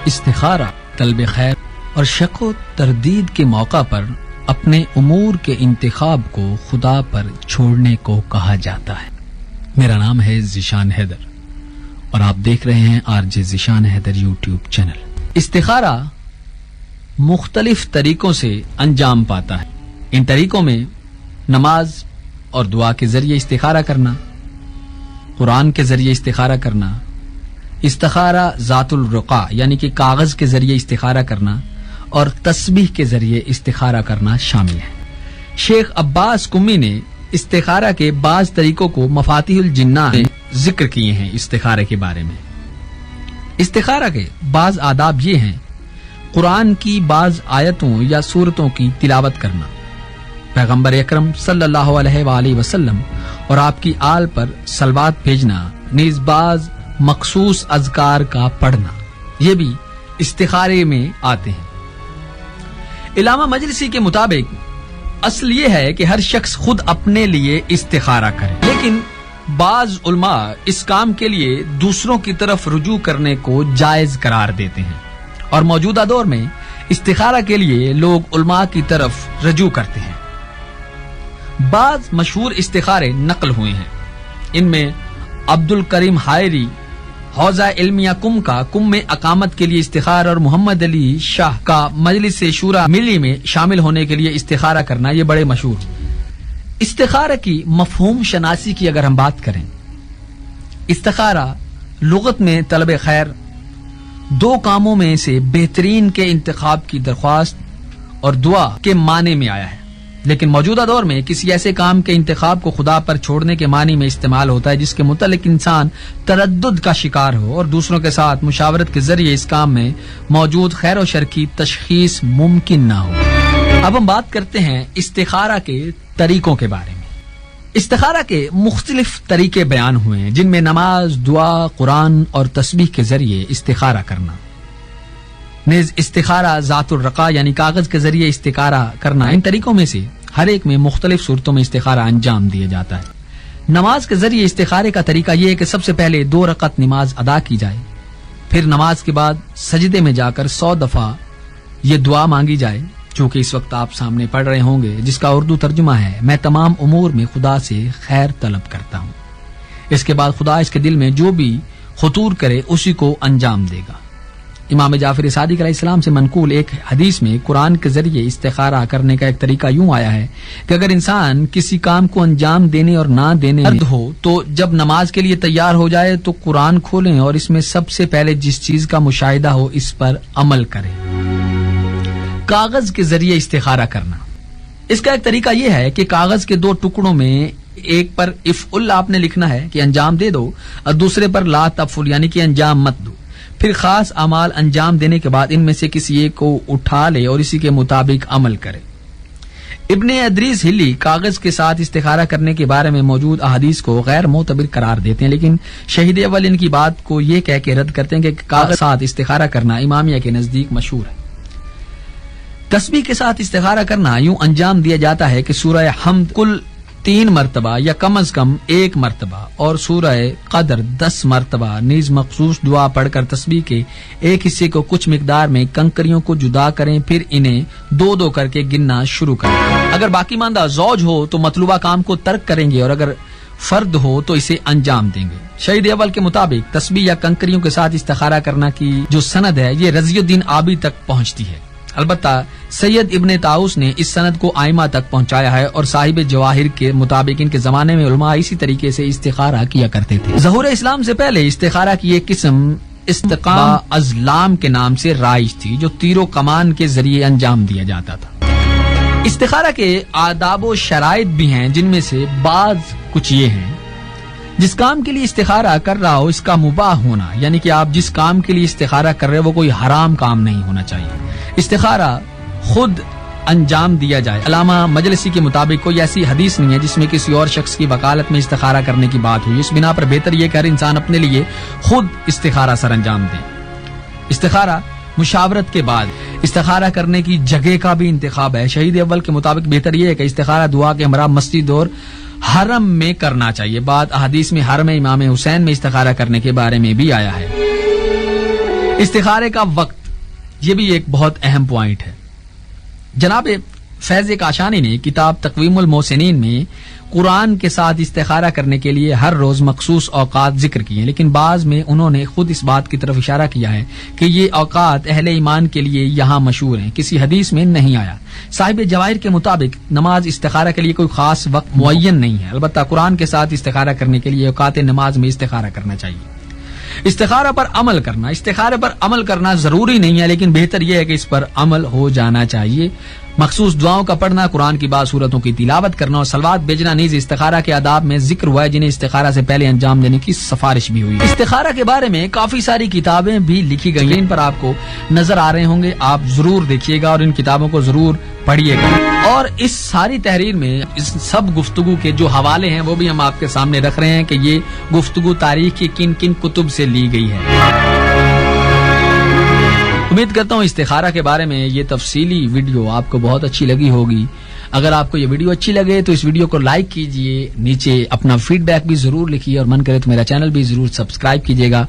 استخارہ طلب خیر اور شک و تردید کے موقع پر اپنے امور کے انتخاب کو خدا پر چھوڑنے کو کہا جاتا ہے۔ میرا نام ہے ذیشان حیدر اور آپ دیکھ رہے ہیں RJ Zeeshan Haider YouTube channel. استخارہ مختلف طریقوں سے انجام پاتا ہے۔ ان طریقوں میں نماز اور دعا کے ذریعے استخارہ کرنا، قرآن کے ذریعے استخارہ کرنا، استخارہ ذات الرقا یعنی کہ کاغذ کے ذریعے استخارہ کرنا اور تسبیح کے ذریعے استخارہ کرنا شامل ہے۔ شیخ عباس قمی نے استخارہ کے بعض طریقوں کو مفاتیح الجنان میں ذکر کیے ہیں۔ استخارہ کے بارے میں استخارہ کے بعض آداب یہ ہیں: قرآن کی بعض آیتوں یا سورتوں کی تلاوت کرنا، پیغمبر اکرم صلی اللہ علیہ وآلہ وسلم اور آپ کی آل پر صلوات بھیجنا، نیز بعض مخصوص اذکار کا پڑھنا، یہ بھی استخارے میں آتے ہیں۔ علامہ مجلسی کے مطابق اصل یہ ہے کہ ہر شخص خود اپنے لیے استخارہ کرے، لیکن بعض علماء اس کام کے لیے دوسروں کی طرف رجوع کرنے کو جائز قرار دیتے ہیں، اور موجودہ دور میں استخارہ کے لیے لوگ علماء کی طرف رجوع کرتے ہیں۔ بعض مشہور استخارے نقل ہوئے ہیں، ان میں عبد الکریم حائری حوزہ علمیہ کم میں اقامت کے لیے استخارہ اور محمد علی شاہ کا مجلس شورا ملی میں شامل ہونے کے لیے استخارہ کرنا، یہ بڑے مشہور۔ استخارہ کی مفہوم شناسی کی اگر ہم بات کریں، استخارہ لغت میں طلب خیر، دو کاموں میں سے بہترین کے انتخاب کی درخواست اور دعا کے معنی میں آیا ہے، لیکن موجودہ دور میں کسی ایسے کام کے انتخاب کو خدا پر چھوڑنے کے معنی میں استعمال ہوتا ہے جس کے متعلق انسان تردد کا شکار ہو اور دوسروں کے ساتھ مشاورت کے ذریعے اس کام میں موجود خیر و شر کی تشخیص ممکن نہ ہو۔ اب ہم بات کرتے ہیں استخارہ کے طریقوں کے بارے میں۔ استخارہ کے مختلف طریقے بیان ہوئے ہیں، جن میں نماز، دعا، قرآن اور تسبیح کے ذریعے استخارہ کرنا، نیز استخارہ ذات الرقا یعنی کاغذ کے ذریعے استخارہ کرنا، ان طریقوں میں سے ہر ایک میں مختلف صورتوں میں استخارہ انجام دیا جاتا ہے۔ نماز کے ذریعے استخارے کا طریقہ یہ ہے کہ سب سے پہلے 2 رکعت نماز ادا کی جائے، پھر نماز کے بعد سجدے میں جا کر 100 دفعہ یہ دعا مانگی جائے جو کہ اس وقت آپ سامنے پڑھ رہے ہوں گے، جس کا اردو ترجمہ ہے: میں تمام امور میں خدا سے خیر طلب کرتا ہوں۔ اس کے بعد خدا اس کے دل میں جو بھی خطور کرے اسی کو انجام دے گا۔ امام جعفر صادق علیہ السلام سے منقول ایک حدیث میں قرآن کے ذریعے استخارہ کرنے کا ایک طریقہ یوں آیا ہے کہ اگر انسان کسی کام کو انجام دینے اور نہ دینے میں ہو تو جب نماز کے لیے تیار ہو جائے تو قرآن کھولیں اور اس میں سب سے پہلے جس چیز کا مشاہدہ ہو اس پر عمل کریں۔ کاغذ کے ذریعے استخارہ کرنا، اس کا ایک طریقہ یہ ہے کہ کاغذ کے 2 ٹکڑوں میں ایک پر افعل آپ نے لکھنا ہے کہ انجام دے دو، اور دوسرے پر لا تفعل یعنی کہ انجام مت دو۔ پھر خاص اعمال انجام دینے کے بعد ان میں سے کسی ایک کو اٹھا لے اور اسی کے مطابق عمل کرے۔ ابن ادریس ہلی کاغذ کے ساتھ استخارہ کرنے کے بارے میں موجود احادیث کو غیر معتبر قرار دیتے ہیں، لیکن شہید اول ان کی بات کو یہ کہہ کے رد کرتے ہیں کہ کاغذ کے ساتھ استخارہ کرنا امامیہ کے نزدیک مشہور ہے۔ تسبیح کے ساتھ استخارہ کرنا یوں انجام دیا جاتا ہے کہ سورہ حمد کل 3 مرتبہ یا کم از کم 1 مرتبہ اور سورہ قدر 10 مرتبہ، نیز مخصوص دعا پڑھ کر تسبیح کے ایک حصے کو کچھ مقدار میں کنکریوں کو جدا کریں، پھر انہیں 2 کر کے گننا شروع کریں۔ اگر باقی ماندہ زوج ہو تو مطلوبہ کام کو ترک کریں گے اور اگر فرد ہو تو اسے انجام دیں گے۔ شہید اول کے مطابق تسبیح یا کنکریوں کے ساتھ استخارہ کرنا کی جو سند ہے یہ رضی الدین آبی تک پہنچتی ہے، البتہ سید ابن طاؤس نے اس سند کو آئمہ تک پہنچایا ہے، اور صاحب جواہر کے مطابق ان کے زمانے میں علماء اسی طریقے سے استخارہ کیا کرتے تھے۔ ظہور اسلام سے پہلے استخارہ کی ایک قسم استقام ازلام کے نام سے رائج تھی جو تیر و کمان کے ذریعے انجام دیا جاتا تھا۔ استخارہ کے آداب و شرائط بھی ہیں، جن میں سے بعض کچھ یہ ہیں: جس کام کے لیے استخارہ کر رہا ہو اس کا مباح ہونا، یعنی کہ آپ جس کام کے لیے استخارہ کر رہے ہو وہ کوئی حرام کام نہیں ہونا چاہیے۔ استخارہ خود انجام دیا جائے۔ علامہ مجلسی کے مطابق کوئی ایسی حدیث نہیں ہے جس میں کسی اور شخص کی وکالت میں استخارہ کرنے کی بات ہوئی، اس بنا پر بہتر یہ کہ ہر انسان اپنے لیے خود استخارہ سر انجام دے۔ استخارہ مشاورت کے بعد استخارہ کرنے کی جگہ کا بھی انتخاب ہے۔ شہید اول کے مطابق بہتر یہ ہے کہ استخارہ دعا کے ہمراہ مسجد اور حرم میں کرنا چاہیے۔ بعد احادیث میں حرم امام حسین میں استخارہ کرنے کے بارے میں بھی آیا ہے۔ استخارے کا وقت، یہ بھی ایک بہت اہم پوائنٹ ہے. جناب فیض کاشانی نے کتاب تقویم المحسنین میں قرآن کے ساتھ استخارہ کرنے کے لیے ہر روز مخصوص اوقات ذکر کیے ہیں، لیکن بعض میں انہوں نے خود اس بات کی طرف اشارہ کیا ہے کہ یہ اوقات اہل ایمان کے لیے یہاں مشہور ہیں، کسی حدیث میں نہیں آیا. صاحب جواہر کے مطابق نماز استخارہ کے لیے کوئی خاص وقت معین نہیں ہے، البتہ قرآن کے ساتھ استخارہ کرنے کے لیے اوقات نماز میں استخارہ کرنا چاہیے. استخارہ پر عمل کرنا، استخارے پر عمل کرنا ضروری نہیں ہے، لیکن بہتر یہ ہے کہ اس پر عمل ہو جانا چاہیے. مخصوص دعاؤں کا پڑھنا، قرآن کی بعض صورتوں کی تلاوت کرنا اور صلوات بھیجنا نیز استخارہ کے آداب میں ذکر ہوا ہے، جنہیں استخارہ سے پہلے انجام دینے کی سفارش بھی ہوئی ہے. استخارہ کے بارے میں کافی ساری کتابیں بھی لکھی گئی ہیں، ان پر آپ کو نظر آ رہے ہوں گے، آپ ضرور دیکھیے گا اور ان کتابوں کو ضرور پڑھیے گا. اور اس ساری تحریر میں اس سب گفتگو کے جو حوالے ہیں وہ بھی ہم آپ کے سامنے رکھ رہے ہیں کہ یہ گفتگو تاریخ کی کن کن کتب سے لی گئی ہے. امید کرتا ہوں استخارہ کے بارے میں یہ تفصیلی ویڈیو آپ کو بہت اچھی لگی ہوگی. اگر آپ کو یہ ویڈیو اچھی لگے تو اس ویڈیو کو لائک کیجئے، نیچے اپنا فیڈ بیک بھی ضرور لکھیے اور من کرے تو میرا چینل بھی ضرور سبسکرائب کیجئے گا.